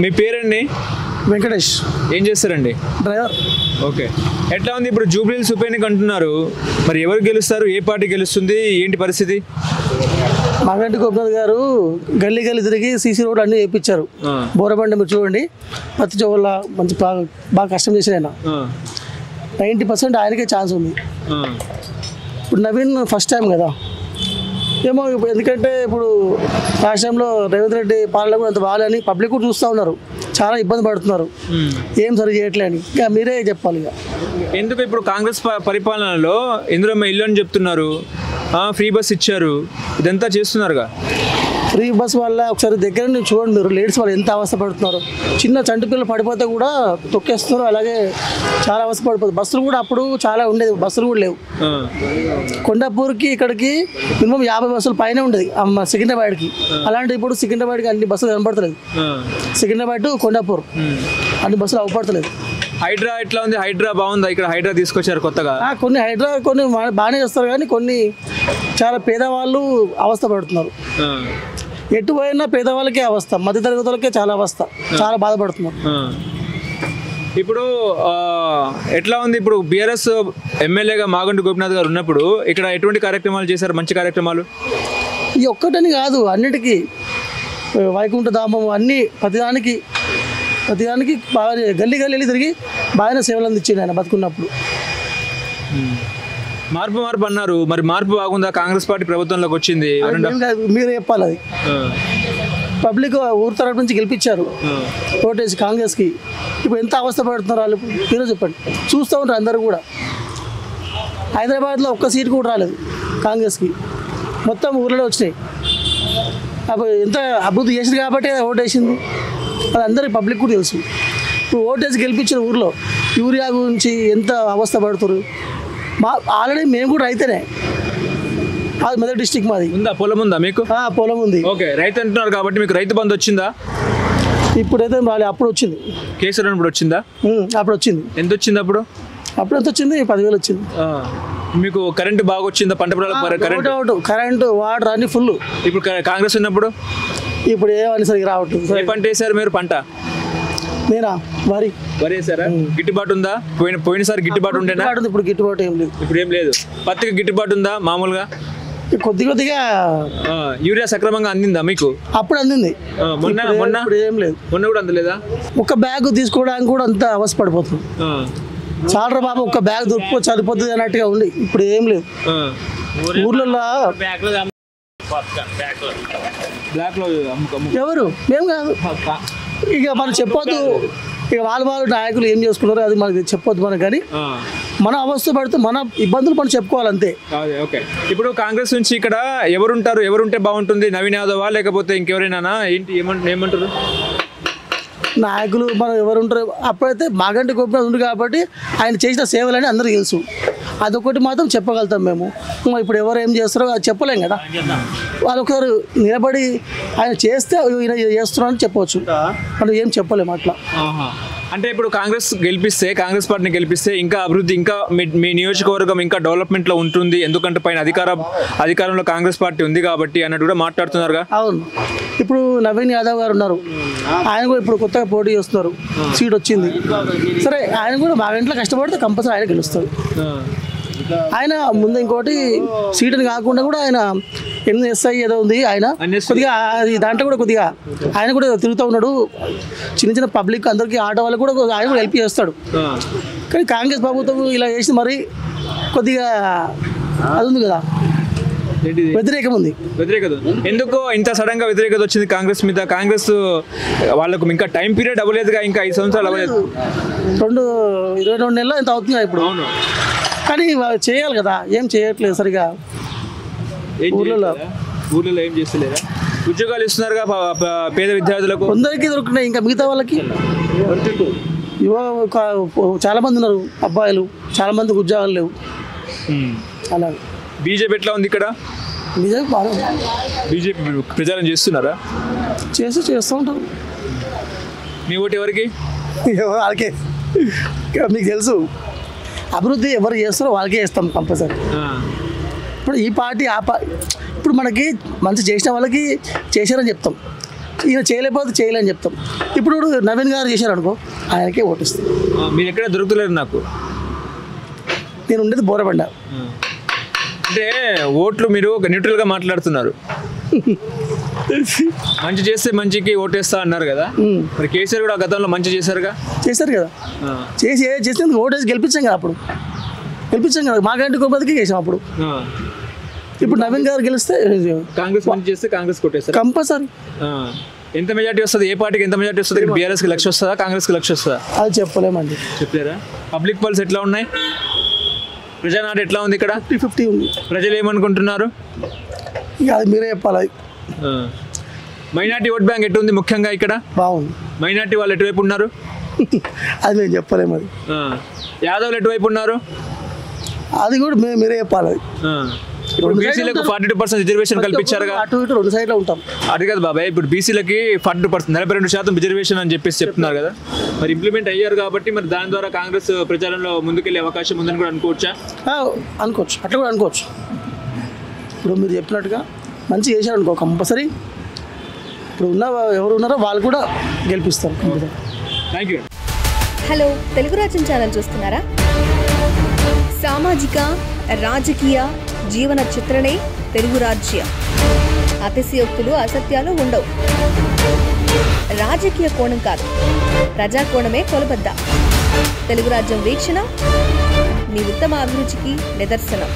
మీ పేరండి? వెంకటేష్. ఏం చేస్తారండి? డ్రైవర్. ఓకే, ఎట్లా ఉంది ఇప్పుడు జూబ్లీహిల్స్ ఉప ఎన్నిక అంటున్నారు, మరి ఎవరు గెలుస్తారు, ఏ పార్టీ గెలుస్తుంది, ఏంటి పరిస్థితి? మాగంటి గోపినాథ్ గారు గల్లీ గల్లీ తిరిగి సీసీ రోడ్ అన్నీ వేయించారు. బోరబండి మీరు చూడండి, ప్రతి చోళ్ళ మంచి బాగా కష్టం చేసిన ఆయన. 90% ఆయనకే ఛాన్స్ ఉంది. ఇప్పుడు నవీన్ ఫస్ట్ టైం కదా ఏమో, ఎందుకంటే ఇప్పుడు రాష్ట్రంలో రేవంత్ రెడ్డి పాలన కూడా అంత బాగాలని పబ్లిక్ కూడా చూస్తూ ఉన్నారు, చాలా ఇబ్బంది పడుతున్నారు, ఏం సరి చేయట్లేని. ఇక మీరే చెప్పాలి. ఇక ఎందుకు ఇప్పుడు కాంగ్రెస్ పరిపాలనలో ఇందిరమ్మ ఇల్లు అని చెప్తున్నారు, ఫ్రీ బస్ ఇచ్చారు, ఇదంతా చేస్తున్నారుగా. ఫ్రీ బస్ వల్ల ఒకసారి దగ్గర నుంచి చూడండి మీరు, లేడీస్ వాళ్ళు ఎంత అవస్థ పడుతున్నారు. చిన్న చంటి పిల్లలు పడిపోతే కూడా తొక్కేస్తున్నారు, అలాగే చాలా అవస్థ పడిపోతుంది. బస్సులు కూడా అప్పుడు చాలా ఉండేది, బస్సులు కూడా లేవు. కొండాపూర్కి ఇక్కడికి మినిమం 50 బస్సులు పైన ఉండేది సికింద్రాబాద్కి. అలాంటి ఇప్పుడు సికింద్రాబాద్కి అన్ని బస్సులు కనపడతలేదు. సికింద్రాబాద్ టు కొండాపూర్ అన్ని బస్సులు అవపడతలేదు. హైడ్రా ఎట్లా ఉంది? హైడ్రా బాగుందా? ఇక్కడ హైడ్రా తీసుకొచ్చారు కొత్తగా. కొన్ని హైడ్రా కొన్ని బాగానే చేస్తారు, కానీ కొన్ని చాలా పేదవాళ్ళు అవస్థ పడుతున్నారు. ఎటు పోయినా పేదవాళ్ళకే అవస్థ, మధ్యతరగతి వాళ్ళకే చాలా అవస్థ, చాలా బాధపడుతున్నారు. ఇప్పుడు ఎట్లా ఉంది? ఇప్పుడు బీఆర్ఎస్ ఎమ్మెల్యేగా మాగంటి గోపినాథ్ గారు ఉన్నప్పుడు ఇక్కడ ఎటువంటి కార్యక్రమాలు చేశారు? మంచి కార్యక్రమాలు ఈ ఒక్కటని కాదు, అన్నిటికీ వైకుంఠ ధామం అన్నీ ప్రతిదానికి బాగా గల్లీ గల్లీ తిరిగి బాగానే సేవలు అందించింది ఆయన బతుకున్నప్పుడు. మార్పు అన్నారు, మరి మార్పు బాగుందా? కాంగ్రెస్ పార్టీ ప్రభుత్వంలోకి వచ్చింది, మీరు చెప్పాలి. అది పబ్లిక్ ఊరు తరపు నుంచి గెలిపించారు ఓటేసి కాంగ్రెస్కి. ఇప్పుడు ఎంత అవస్థ పడుతున్నారు వాళ్ళు, మీరే చెప్పండి. చూస్తూ ఉంటారు అందరూ కూడా. హైదరాబాద్లో ఒక్క సీటు కూడా రాలేదు కాంగ్రెస్కి, మొత్తం ఊర్లలో వచ్చినాయి. అప్పుడు ఎంత అభివృద్ధి చేసింది కాబట్టి ఓటేసింది, అది అందరికీ పబ్లిక్ కూడా తెలుసు. ఇప్పుడు ఓటేసి గెలిపించిన ఊర్లో యూరియా గురించి ఎంత అవస్థ పడుతున్నారు. ఆల్రెడీ మేము కూడా రైతేనే, అది మెదక్ డిస్టిక్ మాది. ఉందా పొలం? ఉందా మీకు? పొలం ఉంది. ఓకే, రైతు అంటున్నారు కాబట్టి మీకు రైతు బంధు వచ్చిందా? ఇప్పుడైతే రాలేదు, అప్పుడు వచ్చింది. కేసీఆర్ ఇప్పుడు వచ్చిందా? అప్పుడు వచ్చింది. ఎంత వచ్చింది అప్పుడు? అప్పుడు ఎంత వచ్చింది? 10,000 వచ్చింది. మీకు కరెంట్ బాగా వచ్చిందా? పంట పొలాలకు కరెంటు వాటర్ అన్ని ఫుల్. ఇప్పుడు కాంగ్రెస్ ఉన్నప్పుడు ఇప్పుడు ఏమని సరిగ్గా రావట్లేదు. ఏ పంట వేసారు మీరు? పంట నేనా? వరి వేసారా? గిట్టుబాటు ఉందా? పోయినసారి గిట్టుబాటు ఉండేనా? ఇప్పుడు గిట్టుబాటు ఏం లేదు. ఇప్పుడు ఏం లేదు. పత్తికి గిట్టుబాటు ఉందా? మామూలుగా కొద్దిగా. యూరియా సక్రమంగా అందిందా మీకు? అప్పుడు అందింది, మొన్న ఏం లేదు. మొన్న కూడా అందలేదా? ఒక బ్యాగ్ తీసుకోవడానికి కూడా అంత అవస్థ పడిపోతుంది. చాలా బాబు ఒక బ్యాగ్ దొరుకుకో చదిపోతుంది అన్నట్టుగా ఉంది. ఇప్పుడు ఏం లేదు ఊర్లలో. ఎవరు? మేము కాదు, ఇక మనం చెప్పొద్దు. ఇక వాళ్ళు నాయకులు ఏం చేసుకున్నారో అది మనకి చెప్పొద్దు మనకు, కానీ మన అవస్థ పడితే మన ఇబ్బందులు మనం చెప్పుకోవాలంతే. ఓకే, ఇప్పుడు కాంగ్రెస్ నుంచి ఇక్కడ ఎవరుంటారు? ఎవరుంటే బాగుంటుంది? నవీన్ యాదవా లేకపోతే ఇంకెవరైనా? ఏంటి ఏమంటారు నాయకులు? మనం ఎవరు ఉంటారు? అప్పుడైతే మాగంటి గోపినాథ్ ఉంది కాబట్టి ఆయన చేసిన సేవలని అందరికీ తెలుసు, అదొకటి మాత్రం చెప్పగలుగుతాం మేము. ఇప్పుడు ఎవరు ఏం చేస్తారో అది చెప్పలేం కదా. వాళ్ళు ఒకసారి నిలబడి ఆయన చేస్తే ఈయన చేస్తున్నారని చెప్పవచ్చు, మనం ఏం చెప్పలేము అట్లా. అంటే ఇప్పుడు కాంగ్రెస్ పార్టీని గెలిపిస్తే ఇంకా అభివృద్ధి, ఇంకా మీ నియోజకవర్గం ఇంకా డెవలప్మెంట్లో ఉంటుంది, ఎందుకంటే పైన అధికారంలో కాంగ్రెస్ పార్టీ ఉంది కాబట్టి అన్నట్టు కూడా మాట్లాడుతున్నారుగా. అవును, ఇప్పుడు నవీన్ యాదవ్ గారు ఉన్నారు, ఆయన కూడా ఇప్పుడు కొత్తగా పోటీ చేస్తున్నారు, సీట్ వచ్చింది. సరే, ఆయన కూడా మా ఇంట్లో కష్టపడితే కంపల్సరీ ఆయన గెలుస్తారు. ఆయన ముందు ఇంకోటి సీట్ అని కాకుండా కూడా ఆయన NSI ఏదో ఉంది, ఆయన కొద్దిగా దాంట్లో కూడా కొద్దిగా ఆయన కూడా తిరుగుతూ ఉన్నాడు. చిన్న పబ్లిక్ అందరికీ ఆటో వాళ్ళకి కూడా ఆయన కూడా హెల్ప్ చేస్తాడు. కానీ కాంగ్రెస్ ప్రభుత్వం ఇలా చేసి మరి కొద్దిగా అది ఉంది కదా, వ్యతిరేకం ఉంది. ఎందుకు ఇంత సడన్ గా వ్యతిరేకత వచ్చింది కాంగ్రెస్ మీద? కాంగ్రెస్ వాళ్ళకు ఇంకా టైం పీరియడ్ అవ్వలేదుగా, ఇంకా 5 సంవత్సరాలు అవ్వలేదు. 22 నెలలు ఎంత అవుతుంది ఇప్పుడు. కానీ చేయాలి కదా, ఏం చేయట్లేదు సరిగా. ఊర్లలో ఏం చేస్తలేదా? ఉద్యోగాలు ఇస్తున్నారుగా పేద విద్యార్థులకు, కొందరికి దొరుకుతున్నాయి, ఇంకా మిగతా వాళ్ళకి చాలా మంది ఉన్నారు అబ్బాయిలు, చాలా మందికి ఉద్యోగాలు లేవు. అలా బీజేపీ ఎట్లా ఉంది ఇక్కడ? బీజేపీ ప్రచారం చేస్తున్నారా? చేస్తూ ఉంటారు. మీ ఓటు ఎవరికి? వాళ్ళకే. మీకు తెలుసు, అభివృద్ధి ఎవరు చేస్తారో వాళ్ళకే చేస్తాం కంపల్సరీ. ఇప్పుడు ఈ పార్టీ ఇప్పుడు మనకి మంచి చేసిన వాళ్ళకి చేశారని చెప్తాం, ఈయన చేయలేకపోతే చేయలేని చెప్తాం. ఇప్పుడు నవీన్ గారు చేశారనుకో ఆయనకే ఓటిస్తాం. మీరు ఎక్కడ దొరుకుతలేరు నాకు. నేను ఉండేది బోరబండ. అంటే ఓట్లు మీరు ఒక న్యూట్రల్గా మాట్లాడుతున్నారు. మంచి చేస్తే మంచికి ఓటేస్తా అన్నారు కదా, మరి కేసీఆర్ కూడా గతంలో మంచి చేశారు కదా, చేసినందుకు ఓటేసి గెలిపించాం కదా, అప్పుడు గెలిపించాం కదా, మాకంటే గొప్పదికి చేసాం అప్పుడు. ఇప్పుడు నవీన్ గారు గెలిస్తే కాంగ్రెస్ మంచి చేస్తే కాంగ్రెస్ కొట్టేస్తారు కంపల్సరీ. ఎంత మెజార్టీ వస్తుంది, ఏ పార్టీకి ఎంత మెజార్టీ వస్తుంది? బీఆర్ఎస్కి 1,00,000 వస్తుందా, కాంగ్రెస్కి 1,00,000 వస్తుందా? అది చెప్పలేమండి. చెప్పలేరా? పబ్లిక్ పల్స్ ఎట్లా ఉన్నాయి, ప్రజానాడు ఎట్లా ఉంది? ఇక్కడ 50-50 ఉంది. ప్రజలు ఏమనుకుంటున్నారు ఇక అది మీరే చెప్పాలి. మైనార్టీ ఓట్ బ్యాంక్ ఎటు ఉంది ముఖ్యంగా ఇక్కడ? బాగుంది. మైనార్టీ వాళ్ళు ఎటువైపు ఉన్నారు? అది మేము చెప్పలేము. అది యాదవ్లు ఎటువైపు ఉన్నారు? అది కూడా మీరే చెప్పాలి. ఇప్పుడు బీసీలకు 42% రిజర్వేషన్ కల్పించారుగా, అటు ఇటు 2 సైడ్లో ఉంటాం. అది కదా బాబాయ్, ఇప్పుడు బీసీలకి 42%, 42% రిజర్వేషన్ అని చెప్పేసి చెప్తున్నారు కదా, మరి ఇంప్లిమెంట్ అయ్యారు కాబట్టి మరి దాని ద్వారా కాంగ్రెస్ ప్రచారంలో ముందుకెళ్ళే అవకాశం ఉందని కూడా అనుకోవచ్చా? అనుకోవచ్చు, అట్లా కూడా అనుకోవచ్చు. ఇప్పుడు మీరు చెప్పినట్టుగా మంచి చేశారు అనుకో కంపల్సరీ ఇప్పుడు ఎవరు ఉన్నారో వాళ్ళు కూడా గెలిపిస్తారు. Thank you. హలో, తెలుగు రాజ్యం ఛానల్ చూస్తున్నారా? సామాజిక రాజకీయ జీవన చిత్రణే తెలుగు రాజ్యం. అతిశయోక్తులు అసత్యాలు ఉండవు. రాజకీయ కోణం కాదు, ప్రజా కోణమే కొలబద్ద. తెలుగు రాజ్యం వీక్షణ మీ ఉత్తమ అభిరుచికి నిదర్శనం.